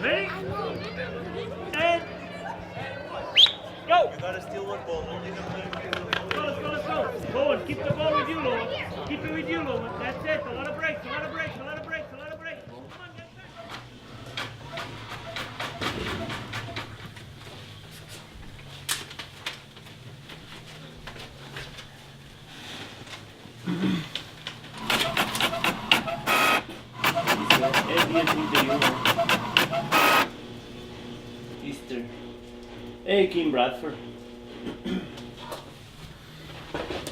Ready? And go! You gotta steal one ball. Let's go. Lowen, keep the ball with you, Lowen. Keep it with you, Lowen. That's it. A lot of breaks. Come on, get back. Easter. Hey, Kim Bradford.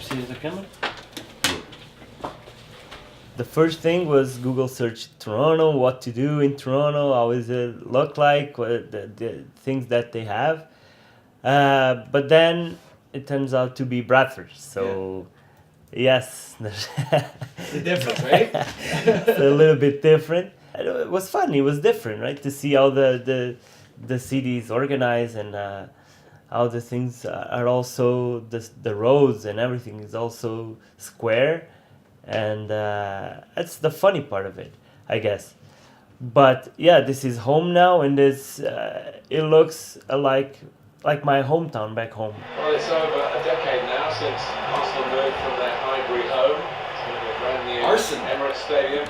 See the camera? The first thing was Google search Toronto, what to do in Toronto, how does it look like, what the things that they have. But then it turns out to be Bradford. So, yes. The difference, right? It's a little bit different. It was fun. It was different, right? To see how the city is organized and how the things are also the roads and everything is also square, and that's the funny part of it, I guess. But yeah, this is home now, and this it looks like my hometown back home. Well, it's over a decade now since Arsenal moved from their Highbury home to the brand new Emirates Stadium.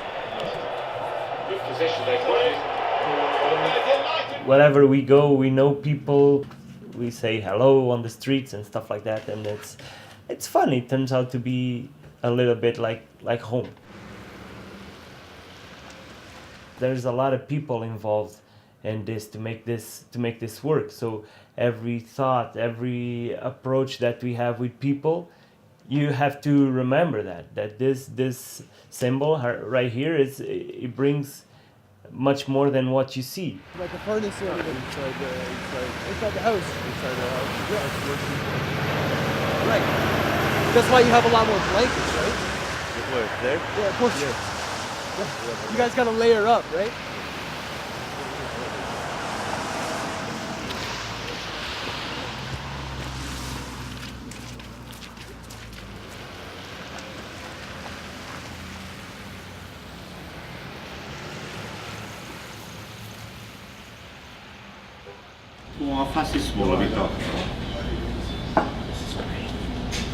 Good position they put it. Wherever we go, we know people. We say hello on the streets and stuff like that, and it's fun. It turns out to be a little bit like home. There's a lot of people involved in this to make this work. So every thought, every approach that we have with people, you have to remember that this symbol right here it brings much more than what you see. Like a furnace or inside the house. Inside the house. Yeah. Right. That's why you have a lot more blankets, right? Where? There? Yeah, of course. Yeah. You guys gotta layer up, right? Com alface e cebola, Vitor.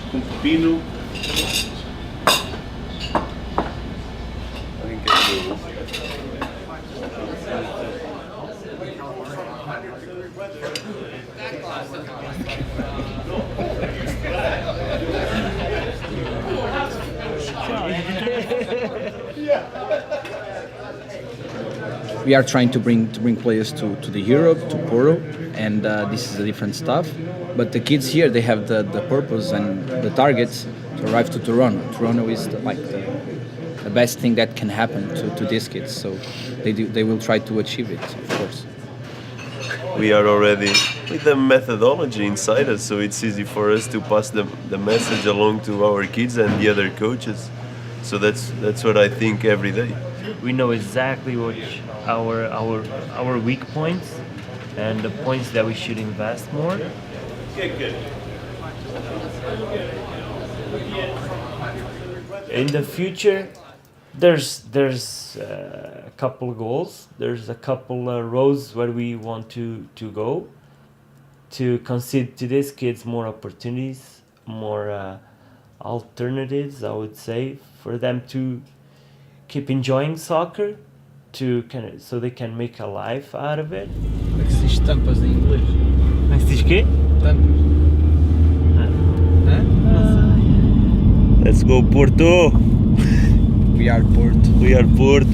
Com pepino. Alguém quer ver o We are trying to bring players to the Europe, to Porto, and this is a different stuff. But the kids here, they have the purpose and the targets to arrive to Toronto. Toronto is the best thing that can happen to these kids. So they will try to achieve it, of course. We are already with the methodology inside us, so it's easy for us to pass the message along to our kids and the other coaches. So that's what I think every day. We know exactly which our weak points and the points that we should invest more. Good. In the future, there's a couple goals. There's a couple roads where we want to go to concede to these kids more opportunities, more alternatives, I would say, for them to keep enjoying soccer, so they can make a life out of it. Como é que se diz tampas em inglês? Mas diz quê? Tampas. Let's go Porto! We are Porto. We are Porto!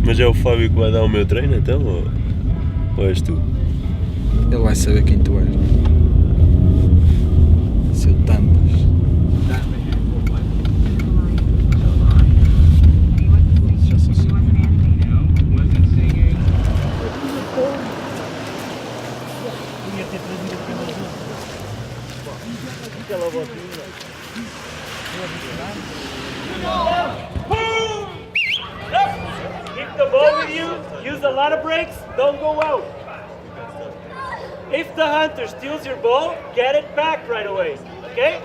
Mas é o Fábio que vai dar o meu treino então? Ou és tu? Ele vai saber quem tu és. Seu tampas. the ball with you, use a lot of brakes, don't go out. If the hunter steals your ball, get it back right away, okay?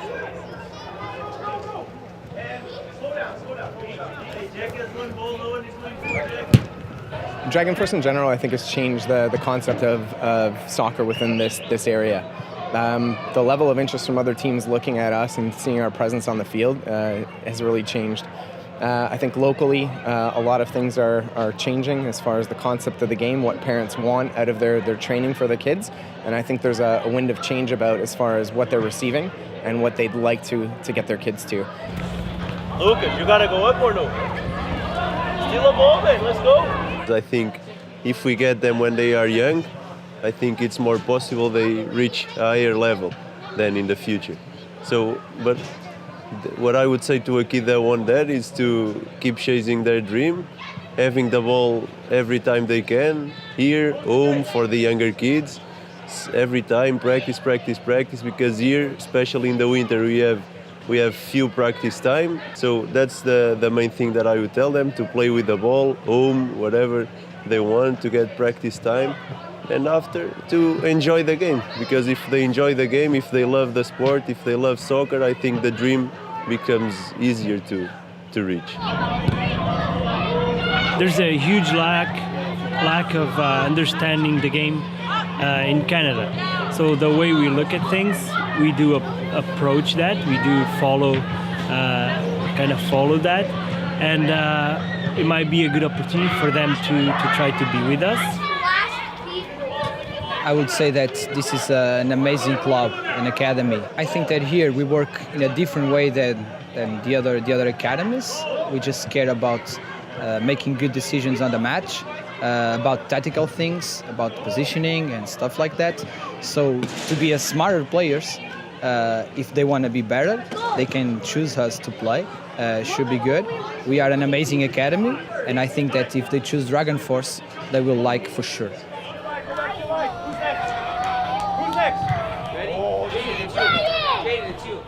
Dragon Force in general, I think, has changed the concept of soccer within this area. The level of interest from other teams looking at us and seeing our presence on the field has really changed. I think locally, a lot of things are changing as far as the concept of the game, what parents want out of their training for the kids. And I think there's a wind of change about as far as what they're receiving and what they'd like to get their kids to. Lucas, you gotta go up or no? Steal a ball, man, let's go. I think if we get them when they are young, I think it's more possible they reach a higher level than in the future. So, but what I would say to a kid that wants that is to keep chasing their dream, having the ball every time they can, here, home, for the younger kids. Every time, practice, because here, especially in the winter, we have few practice time. So that's the main thing that I would tell them, to play with the ball, home, whatever they want, to get practice time. And after, to enjoy the game, because if they enjoy the game, if they love the sport, if they love soccer, I think the dream becomes easier to reach. There's a huge lack of understanding the game in Canada. So the way we look at things, we do approach that, we do follow that, and it might be a good opportunity for them to try to be with us. I would say that this is an amazing club, an academy. I think that here we work in a different way than the other academies. We just care about making good decisions on the match, about tactical things, about positioning and stuff like that. So to be a smarter players, if they want to be better, they can choose us to play. Should be good. We are an amazing academy, and I think that if they choose Dragon Force, they will like for sure. Who's next? Ready? Jaden, it's you.